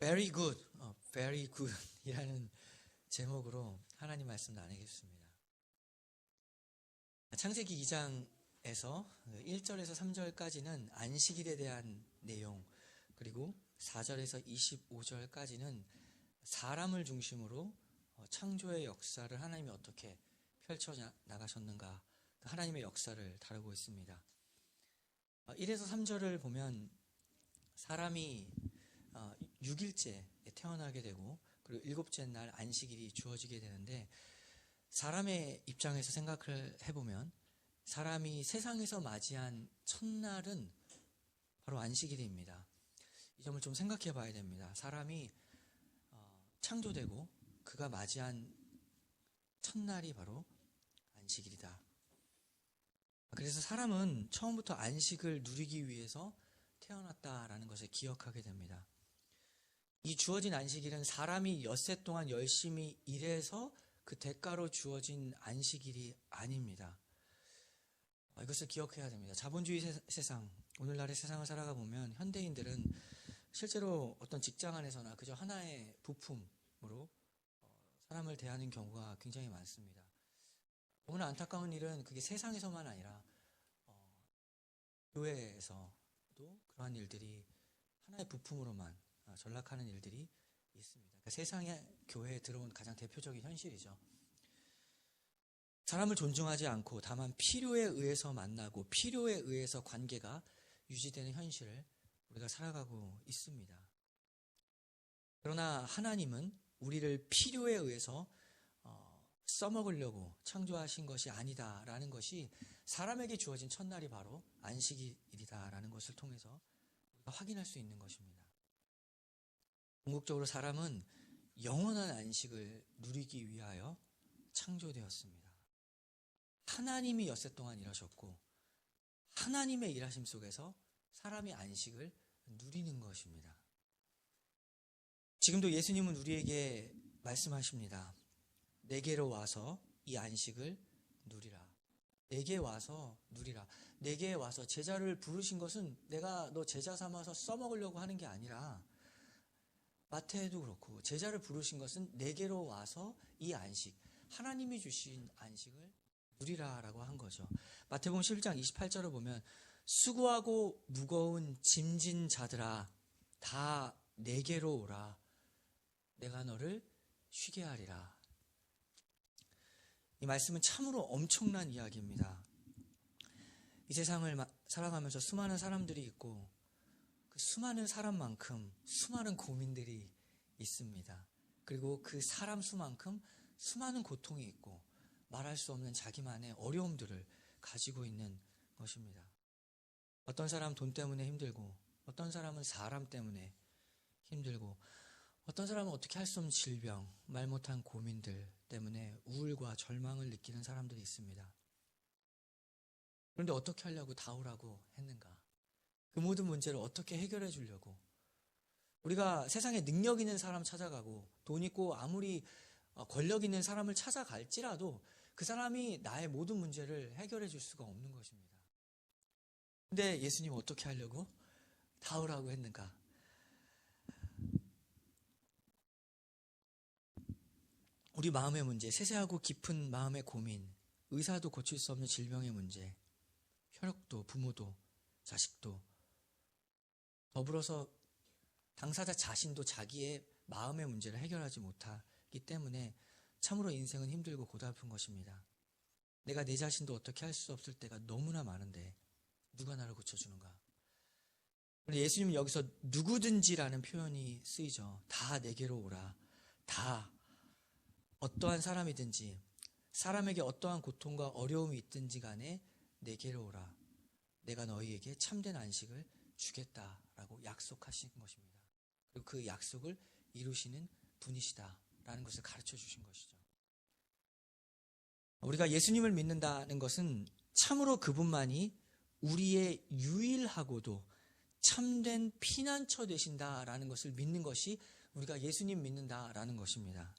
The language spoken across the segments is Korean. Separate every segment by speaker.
Speaker 1: Very good, very good 이라는 제목으로 하나님 말씀 나누겠습니다. 창세기 2장에서 1절에서 3절까지는 안식일에 대한 내용, 그리고 4절에서 25절까지는 사람을 중심으로 창조의 역사를 하나님이 어떻게 펼쳐 나가셨는가, 하나님의 역사를 다루고 있습니다. 1에서 3절을 보면 사람이 6일째에 태어나게 되고, 그리고 7째 날 안식일이 주어지게 되는데, 사람의 입장에서 생각을 해보면 사람이 세상에서 맞이한 첫날은 바로 안식일입니다. 이 점을 좀 생각해 봐야 됩니다. 사람이 창조되고 그가 맞이한 첫날이 바로 안식일이다. 그래서 사람은 처음부터 안식을 누리기 위해서 태어났다라는 것을 기억하게 됩니다. 이 주어진 안식일은 사람이 엿새 동안 열심히 일해서 그 대가로 주어진 안식일이 아닙니다. 이것을 기억해야 됩니다. 자본주의 세상, 오늘날의 세상을 살아가 보면 현대인들은 실제로 어떤 직장 안에서나 그저 하나의 부품으로 사람을 대하는 경우가 굉장히 많습니다. 너무나 안타까운 일은 그게 세상에서만 아니라 교회에서도 그러한 일들이 하나의 부품으로만 전락하는 일들이 있습니다. 그러니까 세상의 교회에 들어온 가장 대표적인 현실이죠. 사람을 존중하지 않고 다만 필요에 의해서 만나고 필요에 의해서 관계가 유지되는 현실을 우리가 살아가고 있습니다. 그러나 하나님은 우리를 필요에 의해서 써먹으려고 창조하신 것이 아니다라는 것이 사람에게 주어진 첫날이 바로 안식일이다라는 것을 통해서 우리가 확인할 수 있는 것입니다. 궁극적으로 사람은 영원한 안식을 누리기 위하여 창조되었습니다. 하나님이 엿새 동안 일하셨고 하나님의 일하심 속에서 사람이 안식을 누리는 것입니다. 지금도 예수님은 우리에게 말씀하십니다. 내게로 와서 이 안식을 누리라. 내게 와서 누리라. 내게 와서 제자를 부르신 것은 내가 너 제자 삼아서 써먹으려고 하는 게 아니라, 마태도 그렇고 제자를 부르신 것은 내게로 와서 이 안식, 하나님이 주신 안식을 누리라라고 한 거죠. 마태복음 11장 28절을 보면 수고하고 무거운 짐진 자들아 다 내게로 오라. 내가 너를 쉬게 하리라. 이 말씀은 참으로 엄청난 이야기입니다. 이 세상을 살아가면서 수많은 사람들이 있고 그 수많은 사람만큼 수많은 고민들이 있습니다. 그리고 그 사람 수만큼 수많은 고통이 있고 말할 수 없는 자기만의 어려움들을 가지고 있는 것입니다. 어떤 사람은 돈 때문에 힘들고, 어떤 사람은 사람 때문에 힘들고, 어떤 사람은 어떻게 할 수 없는 질병, 말 못한 고민들 때문에 우울과 절망을 느끼는 사람들이 있습니다. 그런데 어떻게 하려고 다 오라고 했는가? 그 모든 문제를 어떻게 해결해 주려고? 우리가 세상에 능력 있는 사람 찾아가고 돈 있고 아무리 권력 있는 사람을 찾아갈지라도 그 사람이 나의 모든 문제를 해결해 줄 수가 없는 것입니다. 근데 예수님 어떻게 하려고 다 오라고 했는가? 우리 마음의 문제, 세세하고 깊은 마음의 고민, 의사도 고칠 수 없는 질병의 문제, 혈육도, 부모도, 자식도, 더불어서 당사자 자신도 자기의 마음의 문제를 해결하지 못하기 때문에 참으로 인생은 힘들고 고달픈 것입니다. 내가 내 자신도 어떻게 할 수 없을 때가 너무나 많은데 누가 나를 고쳐주는가? 예수님은 여기서 누구든지라는 표현이 쓰이죠. 다 내게로 오라. 다. 어떠한 사람이든지, 사람에게 어떠한 고통과 어려움이 있든지 간에 내게로 오라. 내가 너희에게 참된 안식을 주겠다라고 약속하신 것입니다. 그리고 그 약속을 이루시는 분이시다라는 것을 가르쳐 주신 것이죠. 우리가 예수님을 믿는다는 것은 참으로 그분만이 우리의 유일하고도 참된 피난처 되신다라는 것을 믿는 것이 우리가 예수님 믿는다라는 것입니다.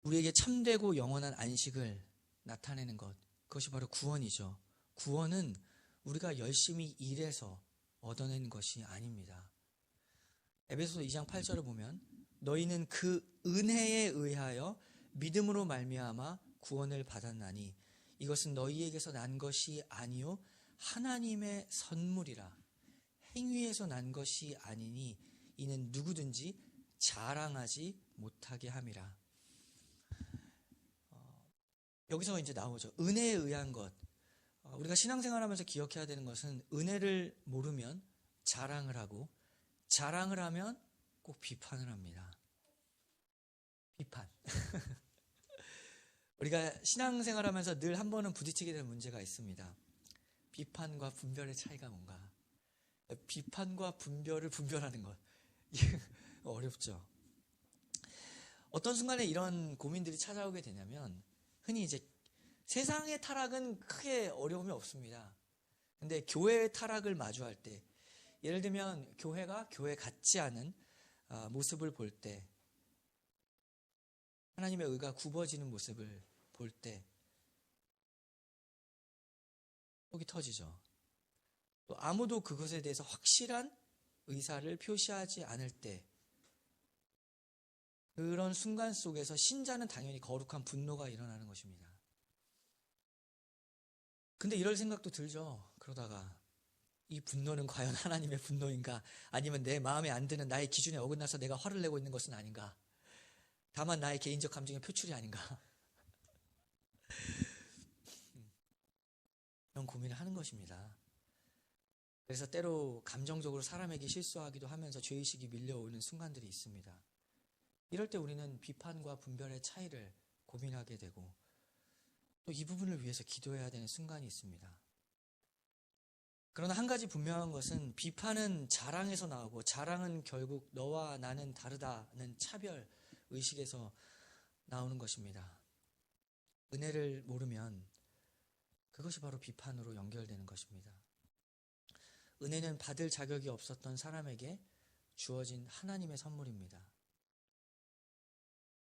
Speaker 1: 우리에게 참되고 영원한 안식을 나타내는 것, 그것이 바로 구원이죠. 구원은 우리가 열심히 일해서 얻어낸 것이 아닙니다. 에베소서 2장 8절을 보면 너희는 그 은혜에 의하여 믿음으로 말미암아 구원을 받았나니 이것은 너희에게서 난 것이 아니요 하나님의 선물이라. 행위에서 난 것이 아니니 이는 누구든지 자랑하지 못하게 함이라. 여기서 이제 나오죠. 은혜에 의한 것. 우리가 신앙생활하면서 기억해야 되는 것은 은혜를 모르면 자랑을 하고 자랑을 하면 꼭 비판을 합니다. 비판. 우리가 신앙생활하면서 늘 한 번은 부딪히게 될 문제가 있습니다. 비판과 분별의 차이가 뭔가. 비판과 분별을 분별하는 것. 어렵죠. 어떤 순간에 이런 고민들이 찾아오게 되냐면 흔히 이제 세상의 타락은 크게 어려움이 없습니다. 근데 교회의 타락을 마주할 때, 예를 들면 교회가 교회 같지 않은 모습을 볼 때, 하나님의 의가 굽어지는 모습을 볼 때 속이 터지죠. 또 아무도 그것에 대해서 확실한 의사를 표시하지 않을 때, 그런 순간 속에서 신자는 당연히 거룩한 분노가 일어나는 것입니다. 근데 이럴 생각도 들죠. 그러다가 이 분노는 과연 하나님의 분노인가? 아니면 내 마음에 안 드는 나의 기준에 어긋나서 내가 화를 내고 있는 것은 아닌가? 다만 나의 개인적 감정의 표출이 아닌가? 이런 고민을 하는 것입니다. 그래서 때로 감정적으로 사람에게 실수하기도 하면서 죄의식이 밀려오는 순간들이 있습니다. 이럴 때 우리는 비판과 분별의 차이를 고민하게 되고 또 이 부분을 위해서 기도해야 되는 순간이 있습니다. 그러나 한 가지 분명한 것은 비판은 자랑에서 나오고 자랑은 결국 너와 나는 다르다는 차별 의식에서 나오는 것입니다. 은혜를 모르면 그것이 바로 비판으로 연결되는 것입니다. 은혜는 받을 자격이 없었던 사람에게 주어진 하나님의 선물입니다.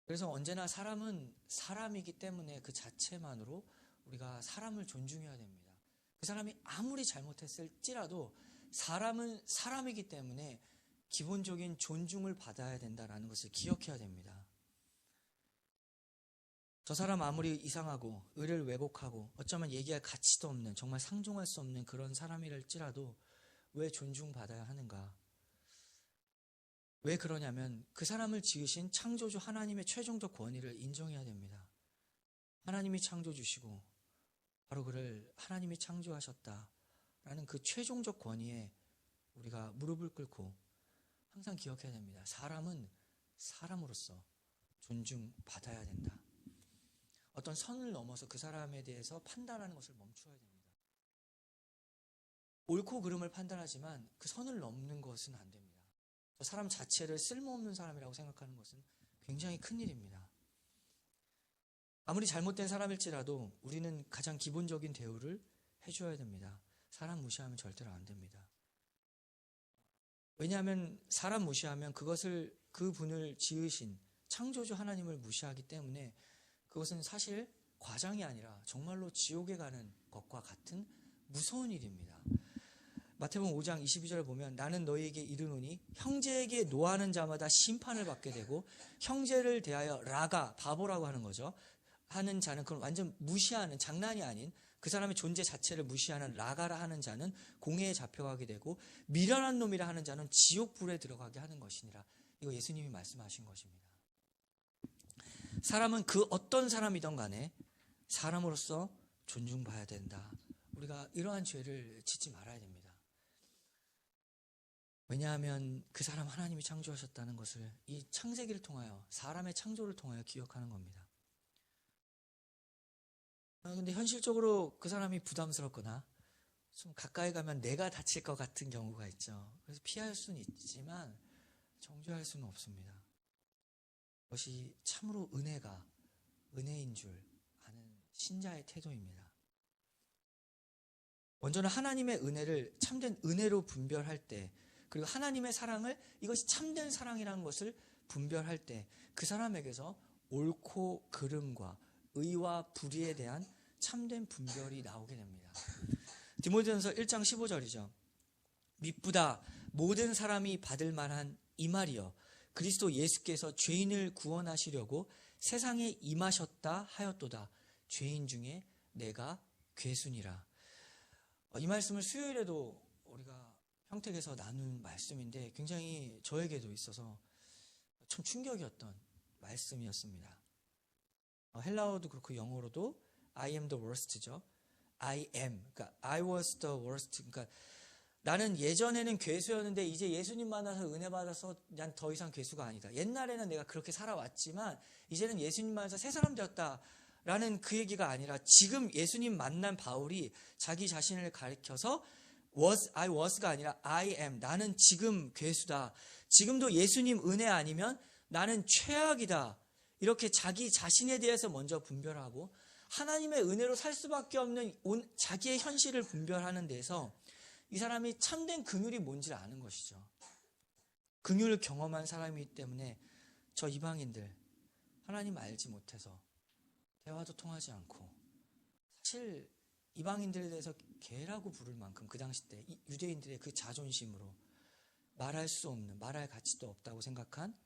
Speaker 1: 그래서 언제나 사람은 사람이기 때문에 그 자체만으로 우리가 사람을 존중해야 됩니다. 그 사람이 아무리 잘못했을지라도 사람은 사람이기 때문에 기본적인 존중을 받아야 된다는 것을 기억해야 됩니다. 저 사람 아무리 이상하고 의를 왜곡하고 어쩌면 얘기할 가치도 없는 정말 상종할 수 없는 그런 사람이랄지라도 왜 존중받아야 하는가? 왜 그러냐면 그 사람을 지으신 창조주 하나님의 최종적 권위를 인정해야 됩니다. 하나님이 창조주시고 바로 그를 하나님이 창조하셨다라는 그 최종적 권위에 우리가 무릎을 꿇고 항상 기억해야 됩니다. 사람은 사람으로서 존중받아야 된다. 어떤 선을 넘어서 그 사람에 대해서 판단하는 것을 멈춰야 됩니다. 옳고 그름을 판단하지만 그 선을 넘는 것은 안 됩니다. 저 사람 자체를 쓸모없는 사람이라고 생각하는 것은 굉장히 큰일입니다. 아무리 잘못된 사람일지라도 우리는 가장 기본적인 대우를 해줘야 됩니다. 사람 무시하면 절대로 안 됩니다. 왜냐하면 사람 무시하면 그 분을 지으신 창조주 하나님을 무시하기 때문에 그것은 사실 과장이 아니라 정말로 지옥에 가는 것과 같은 무서운 일입니다. 마태복음 5장 22절을 보면 나는 너희에게 이르노니 형제에게 노하는 자마다 심판을 받게 되고 형제를 대하여 라가 바보라고 하는 거죠. 하는 자는 그건 완전 무시하는 장난이 아닌 그 사람의 존재 자체를 무시하는 라가라 하는 자는 공회에 잡혀가게 되고 미련한 놈이라 하는 자는 지옥불에 들어가게 하는 것이니라. 이거 예수님이 말씀하신 것입니다. 사람은 그 어떤 사람이든 간에 사람으로서 존중받아야 된다. 우리가 이러한 죄를 짓지 말아야 됩니다. 왜냐하면 그 사람 하나님이 창조하셨다는 것을 이 창세기를 통하여 사람의 창조를 통하여 기억하는 겁니다. 근데 현실적으로 그 사람이 부담스럽거나 좀 가까이 가면 내가 다칠 것 같은 경우가 있죠. 그래서 피할 수는 있지만 정죄할 수는 없습니다. 그것이 참으로 은혜인 줄 아는 신자의 태도입니다. 먼저는 하나님의 은혜를 참된 은혜로 분별할 때, 그리고 하나님의 사랑을 이것이 참된 사랑이라는 것을 분별할 때 그 사람에게서 옳고 그름과 의와 불의에 대한 참된 분별이 나오게 됩니다. 디모데전서 1장 15절이죠. 미쁘다 모든 사람이 받을 만한 이 말이여 그리스도 예수께서 죄인을 구원하시려고 세상에 임하셨다 하였도다. 죄인 중에 내가 괴순이라. 이 말씀을 수요일에도 우리가 평택에서 나눈 말씀인데 굉장히 저에게도 있어서 참 충격이었던 말씀이었습니다. 헬라어도 그렇고 영어로도 I am the worst죠. I am, 그러니까 I was the worst. 그러니까 나는 예전에는 괴수였는데 이제 예수님 만나서 은혜 받아서 난 더 이상 괴수가 아니다. 옛날에는 내가 그렇게 살아왔지만 이제는 예수님 만나서 새 사람 되었다라는 그 얘기가 아니라 지금 예수님 만난 바울이 자기 자신을 가리켜서 I was가 아니라 I am. 나는 지금 괴수다. 지금도 예수님 은혜 아니면 나는 최악이다. 이렇게 자기 자신에 대해서 먼저 분별하고 하나님의 은혜로 살 수밖에 없는 자기의 현실을 분별하는 데서 이 사람이 참된 긍휼이 뭔지를 아는 것이죠. 긍휼을 경험한 사람이기 때문에 저 이방인들 하나님 알지 못해서 대화도 통하지 않고 사실 이방인들에 대해서 개라고 부를 만큼 그 당시 때 유대인들의 그 자존심으로 말할 수 없는, 말할 가치도 없다고 생각한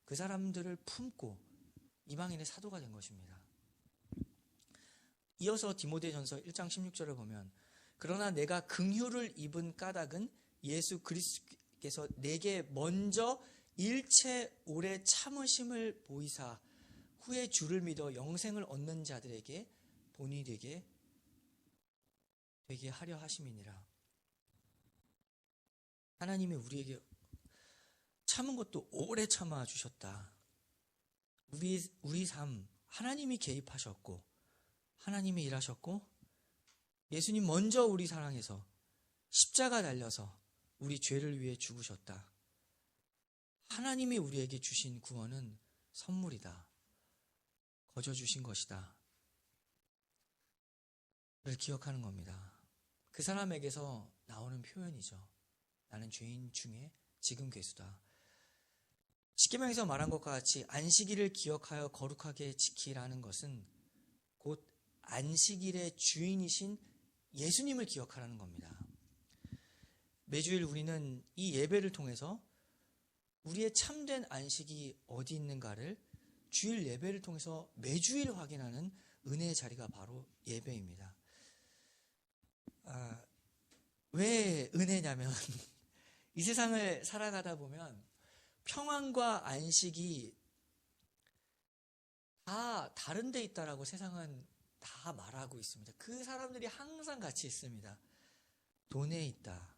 Speaker 1: 그 사람들을 품고 이방인의 사도가 된 것입니다. 이어서 디모데전서 1장 16절을 보면 그러나 내가 긍휼을 입은 까닭은 예수 그리스도께서 내게 먼저 일체 오래 참으심을 보이사 후에 주를 믿어 영생을 얻는 자들에게 본이 되게 하려 하심이니라. 하나님이 우리에게 참은 것도 오래 참아 주셨다. 우리 삶 하나님이 개입하셨고 하나님이 일하셨고 예수님 먼저 우리 사랑해서 십자가 달려서 우리 죄를 위해 죽으셨다. 하나님이 우리에게 주신 구원은 선물이다. 거저 주신 것이다. 를 기억하는 겁니다. 그 사람에게서 나오는 표현이죠. 나는 죄인 중에 지금 괴수다. 십계명에서 말한 것과 같이 안식일을 기억하여 거룩하게 지키라는 것은 곧 안식일의 주인이신 예수님을 기억하라는 겁니다. 매주일 우리는 이 예배를 통해서 우리의 참된 안식이 어디 있는가를 주일 예배를 통해서 매주일 확인하는 은혜의 자리가 바로 예배입니다. 왜 은혜냐면 이 세상을 살아가다 보면 평안과 안식이 다 다른 데 있다라고 세상은 다 말하고 있습니다. 그 사람들이 항상 같이 있습니다. 돈에 있다.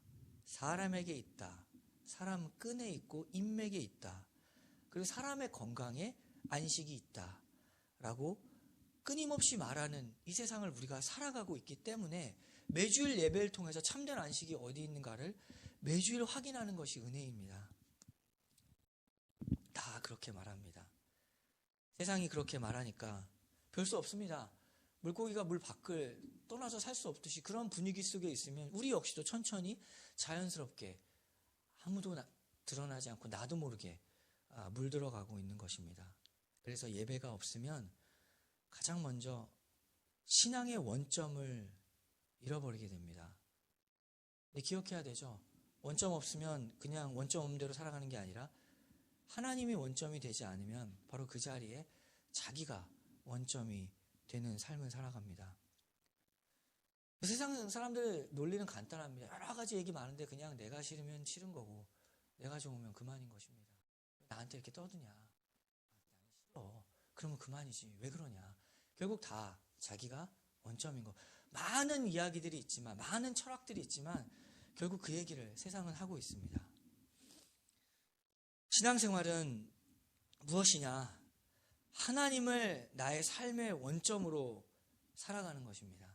Speaker 1: 사람에게 있다. 사람 끈에 있고 인맥에 있다. 그리고 사람의 건강에 안식이 있다. 라고 끊임없이 말하는 이 세상을 우리가 살아가고 있기 때문에 매주일 예배를 통해서 참된 안식이 어디 있는가를 매주일 확인하는 것이 은혜입니다. 다 그렇게 말합니다. 세상이 그렇게 말하니까 별 수 없습니다. 물고기가 물 밖을 떠나서 살 수 없듯이 그런 분위기 속에 있으면 우리 역시도 천천히 자연스럽게 아무도 드러나지 않고 나도 모르게 물들어가고 있는 것입니다. 그래서 예배가 없으면 가장 먼저 신앙의 원점을 잃어버리게 됩니다. 근데 기억해야 되죠. 원점 없으면 그냥 원점 없는 대로 살아가는 게 아니라 하나님이 원점이 되지 않으면 바로 그 자리에 자기가 원점이 되는 삶을 살아갑니다. 세상 사람들 논리는 간단합니다. 여러 가지 얘기 많은데 그냥 내가 싫으면 싫은 거고 내가 좋으면 그만인 것입니다. 나한테 이렇게 떠드냐? 난 싫어. 그러면 그만이지. 왜 그러냐? 결국 다 자기가 원점인 거. 많은 이야기들이 있지만 많은 철학들이 있지만 결국 그 얘기를 세상은 하고 있습니다. 신앙생활은 무엇이냐? 하나님을 나의 삶의 원점으로 살아가는 것입니다.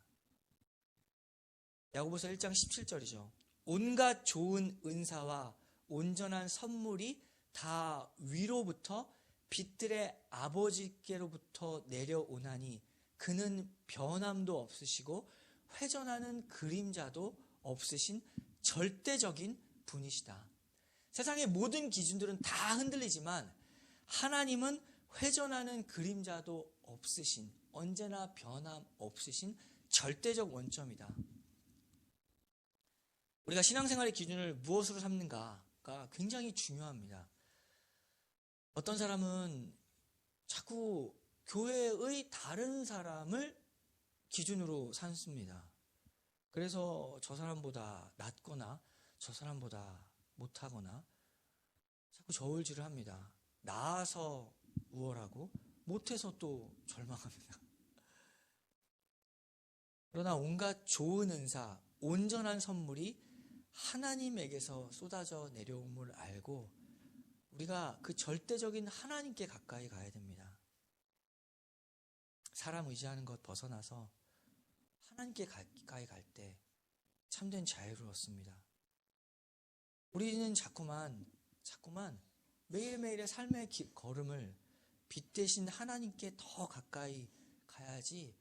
Speaker 1: 야고보서 1장 17절이죠. 온갖 좋은 은사와 온전한 선물이 다 위로부터 빛들의 아버지께로부터 내려오나니 그는 변함도 없으시고 회전하는 그림자도 없으신 절대적인 분이시다. 세상의 모든 기준들은 다 흔들리지만 하나님은 회전하는 그림자도 없으신, 언제나 변함 없으신 절대적 원점이다. 우리가 신앙생활의 기준을 무엇으로 삼는가가 굉장히 중요합니다. 어떤 사람은 자꾸 교회의 다른 사람을 기준으로 삼습니다. 그래서 저 사람보다 낫거나 저 사람보다 못하거나 자꾸 저울질을 합니다. 나아서 우월하고 못해서 또 절망합니다. 그러나 온갖 좋은 은사, 온전한 선물이 하나님에게서 쏟아져 내려옴을 알고 우리가 그 절대적인 하나님께 가까이 가야 됩니다. 사람 의지하는 것 벗어나서 하나님께 가까이 갈 때 참된 자유를 얻습니다. 우리는 자꾸만 매일매일의 삶의 걸음을 빛 대신 하나님께 더 가까이 가야지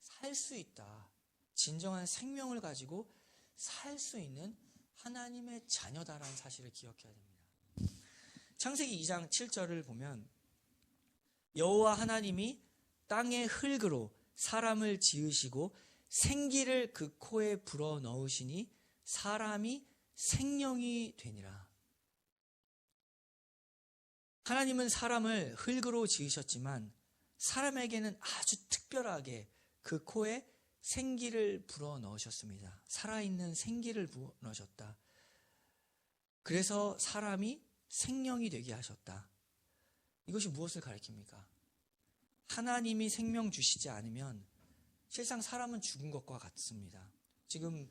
Speaker 1: 살 수 있다. 진정한 생명을 가지고 살 수 있는 하나님의 자녀다라는 사실을 기억해야 됩니다. 창세기 2장 7절을 보면 여호와 하나님이 땅의 흙으로 사람을 지으시고 생기를 그 코에 불어 넣으시니 사람이 생명이 되니라. 하나님은 사람을 흙으로 지으셨지만 사람에게는 아주 특별하게 그 코에 생기를 불어 넣으셨습니다. 살아있는 생기를 불어 넣으셨다. 그래서 사람이 생명이 되게 하셨다. 이것이 무엇을 가리킵니까? 하나님이 생명 주시지 않으면 실상 사람은 죽은 것과 같습니다. 지금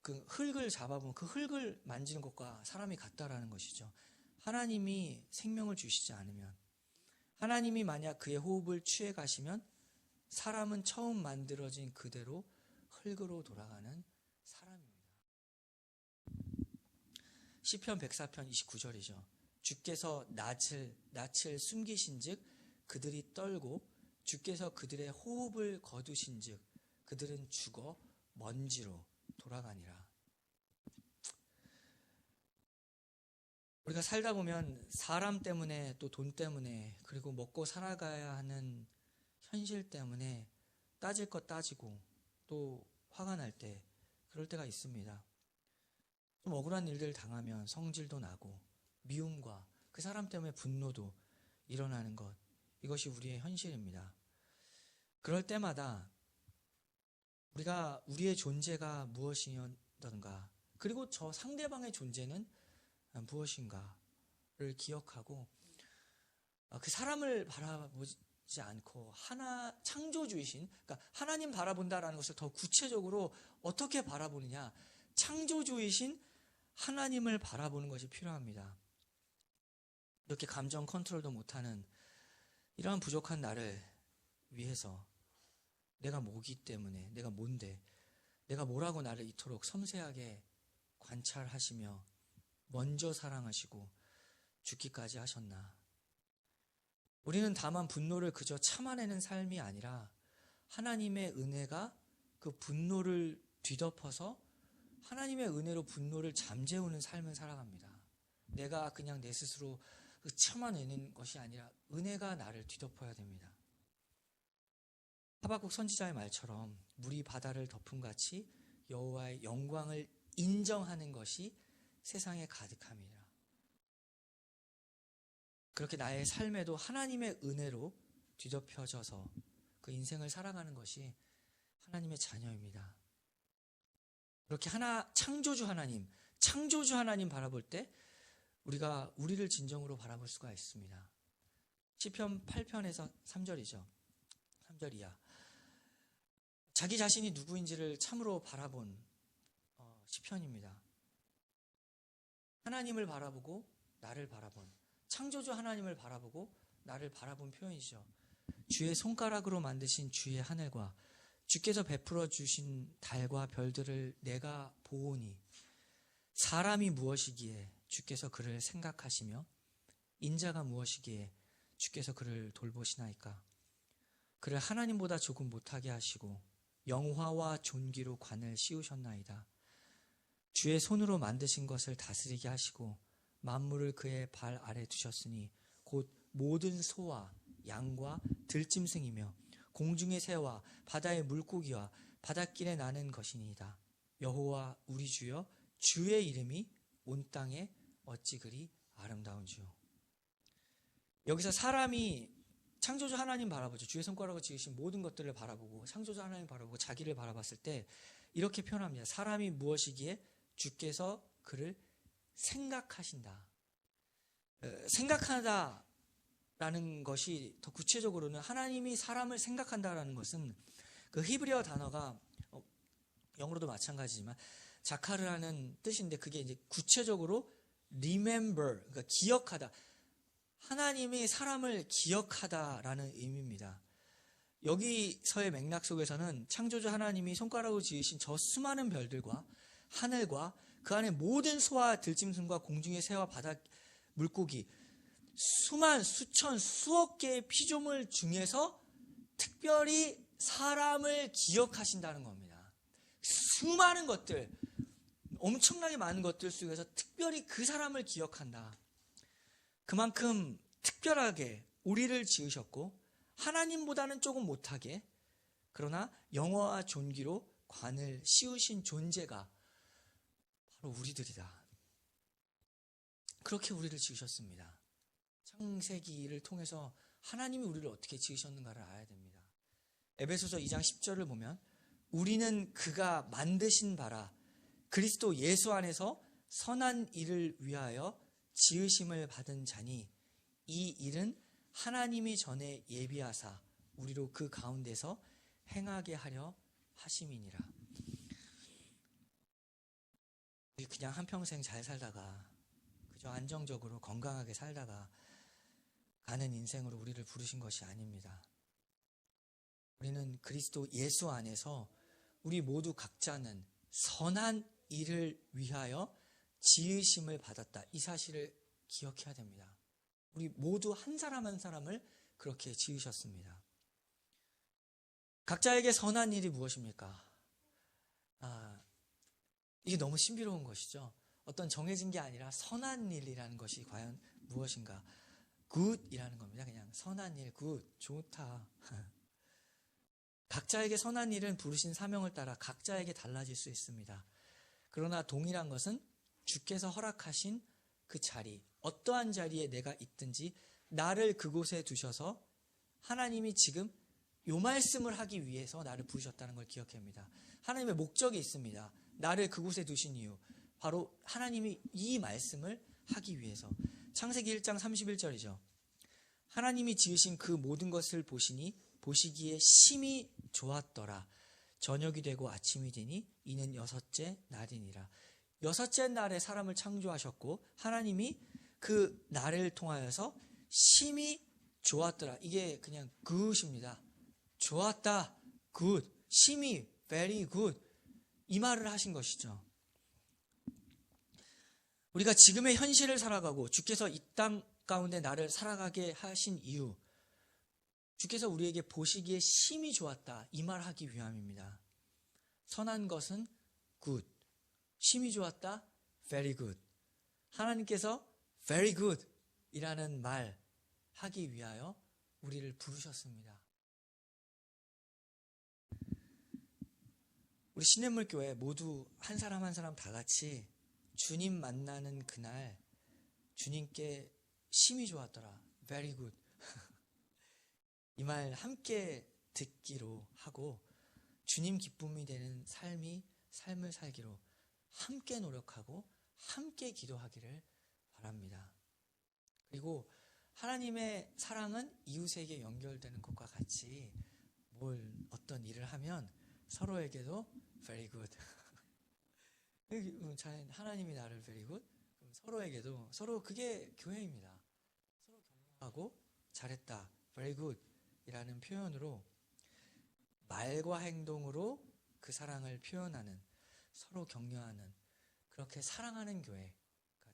Speaker 1: 그 흙을 잡아보면 그 흙을 만지는 것과 사람이 같다라는 것이죠. 하나님이 생명을 주시지 않으면, 하나님이 만약 그의 호흡을 취해 가시면 사람은 처음 만들어진 그대로 흙으로 돌아가는 사람입니다. 시편 104편 29절이죠. 주께서 낯을 숨기신즉 그들이 떨고 주께서 그들의 호흡을 거두신즉 그들은 죽어 먼지로 돌아가니라. 우리가 살다 보면 사람 때문에 또 돈 때문에 그리고 먹고 살아가야 하는 현실 때문에 따질 것 따지고 또 화가 날 때 그럴 때가 있습니다. 좀 억울한 일들 당하면 성질도 나고 미움과 그 사람 때문에 분노도 일어나는 것, 이것이 우리의 현실입니다. 그럴 때마다 우리가 우리의 존재가 무엇이었던가 그리고 저 상대방의 존재는 무엇인가를 기억하고 그 사람을 바라보지 않고 창조주이신, 그러니까 하나님 바라본다라는 것을 더 구체적으로 어떻게 바라보느냐, 창조주이신 하나님을 바라보는 것이 필요합니다. 이렇게 감정 컨트롤도 못하는 이러한 부족한 나를 위해서 내가 뭐기 때문에, 내가 뭔데, 내가 뭐라고 나를 이토록 섬세하게 관찰하시며 먼저 사랑하시고 죽기까지 하셨나. 우리는 다만 분노를 그저 참아내는 삶이 아니라 하나님의 은혜가 그 분노를 뒤덮어서 하나님의 은혜로 분노를 잠재우는 삶을 살아갑니다. 내가 그냥 내 스스로 참아내는 것이 아니라 은혜가 나를 뒤덮어야 됩니다. 하박국 선지자의 말처럼 물이 바다를 덮음같이 여호와의 영광을 인정하는 것이 세상에 가득함이라. 그렇게 나의 삶에도 하나님의 은혜로 뒤덮여져서 그 인생을 살아가는 것이 하나님의 자녀입니다. 그렇게 창조주 하나님 바라볼 때 우리가 우리를 진정으로 바라볼 수가 있습니다. 시편 8편에서 3절이죠. 3절 이하. 자기 자신이 누구인지를 참으로 바라본 시편입니다. 하나님을 바라보고 나를 바라본, 창조주 하나님을 바라보고 나를 바라본 표현이죠. 주의 손가락으로 만드신 주의 하늘과 주께서 베풀어 주신 달과 별들을 내가 보오니 사람이 무엇이기에 주께서 그를 생각하시며 인자가 무엇이기에 주께서 그를 돌보시나이까. 그를 하나님보다 조금 못하게 하시고 영화와 존귀로 관을 씌우셨나이다. 주의 손으로 만드신 것을 다스리게 하시고 만물을 그의 발 아래 두셨으니 곧 모든 소와 양과 들짐승이며 공중의 새와 바다의 물고기와 바닷길에 나는 것이니이다. 여호와 우리 주여 주의 이름이 온 땅에 어찌 그리 아름다운지요. 여기서 사람이 창조주 하나님 바라보죠. 주의 손가락으로 지으신 모든 것들을 바라보고 창조주 하나님 바라보고 자기를 바라봤을 때 이렇게 표현합니다. 사람이 무엇이기에 주께서 그를 생각하신다. 생각하다라는 것이 더 구체적으로는 하나님이 사람을 생각한다라는 것은 그 히브리어 단어가 영어로도 마찬가지지만 자카르라는 뜻인데 그게 이제 구체적으로 remember, 그러니까 기억하다. 하나님이 사람을 기억하다라는 의미입니다. 여기서의 맥락 속에서는 창조주 하나님이 손가락으로 지으신 저 수많은 별들과 하늘과 그 안에 모든 소와 들짐승과 공중의 새와 바다 물고기 수만 수천 수억 개의 피조물 중에서 특별히 사람을 기억하신다는 겁니다. 수많은 것들, 엄청나게 많은 것들 속에서 특별히 그 사람을 기억한다. 그만큼 특별하게 우리를 지으셨고 하나님보다는 조금 못하게 그러나 영화와 존귀로 관을 씌우신 존재가 바로 우리들이다. 그렇게 우리를 지으셨습니다. 창세기를 통해서 하나님이 우리를 어떻게 지으셨는가를 알아야 됩니다. 에베소서 2장 10절을 보면 우리는 그가 만드신 바라 그리스도 예수 안에서 선한 일을 위하여 지으심을 받은 자니 이 일은 하나님이 전에 예비하사 우리로 그 가운데서 행하게 하려 하심이니라. 우리 그냥 한평생 잘 살다가 그저 안정적으로 건강하게 살다가 가는 인생으로 우리를 부르신 것이 아닙니다. 우리는 그리스도 예수 안에서 우리 모두 각자는 선한 일을 위하여 지으심을 받았다. 이 사실을 기억해야 됩니다. 우리 모두 한 사람 한 사람을 그렇게 지으셨습니다. 각자에게 선한 일이 무엇입니까? 이게 너무 신비로운 것이죠. 어떤 정해진 게 아니라 선한 일이라는 것이 과연 무엇인가? 굿이라는 겁니다. 그냥 선한 일, 굿, 좋다. 각자에게 선한 일은 부르신 사명을 따라 각자에게 달라질 수 있습니다. 그러나 동일한 것은 주께서 허락하신 그 자리, 어떠한 자리에 내가 있든지 나를 그곳에 두셔서 하나님이 지금 요 말씀을 하기 위해서 나를 부르셨다는 걸 기억해야 합니다. 하나님의 목적이 있습니다. 나를 그곳에 두신 이유, 바로 하나님이 이 말씀을 하기 위해서. 창세기 1장 31절이죠. 하나님이 지으신 그 모든 것을 보시니 보시기에 심히 좋았더라. 저녁이 되고 아침이 되니 이는 여섯째 날이니라. 여섯째 날에 사람을 창조하셨고 하나님이 그 날을 통하여서 심히 좋았더라. 이게 그냥 good입니다. 좋았다, good, 심히, very good 이 말을 하신 것이죠. 우리가 지금의 현실을 살아가고 주께서 이 땅 가운데 나를 살아가게 하신 이유, 주께서 우리에게 보시기에 심히 좋았다 이 말 하기 위함입니다. 선한 것은 good, 심히 좋았다, very good. 하나님께서 very good 이라는 말 하기 위하여 우리를 부르셨습니다. 우리 신냇물교회 모두 한 사람 한 사람 다 같이 주님 만나는 그날 주님께 심히 좋았더라, very good 이 말 함께 듣기로 하고 주님 기쁨이 되는 삶을 살기로 함께 노력하고 함께 기도하기를 바랍니다. 그리고 하나님의 사랑은 이웃에게 연결되는 것과 같이 어떤 일을 하면 서로에게도 very good 하나님이 나를 very good, 그럼 서로에게도 서로 그게 교회입니다. 서로 격려하고 잘했다, very good 이라는 표현으로 말과 행동으로 그 사랑을 표현하는, 서로 격려하는, 그렇게 사랑하는 교회가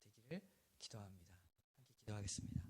Speaker 1: 되기를 기도합니다. 함께 기도하겠습니다.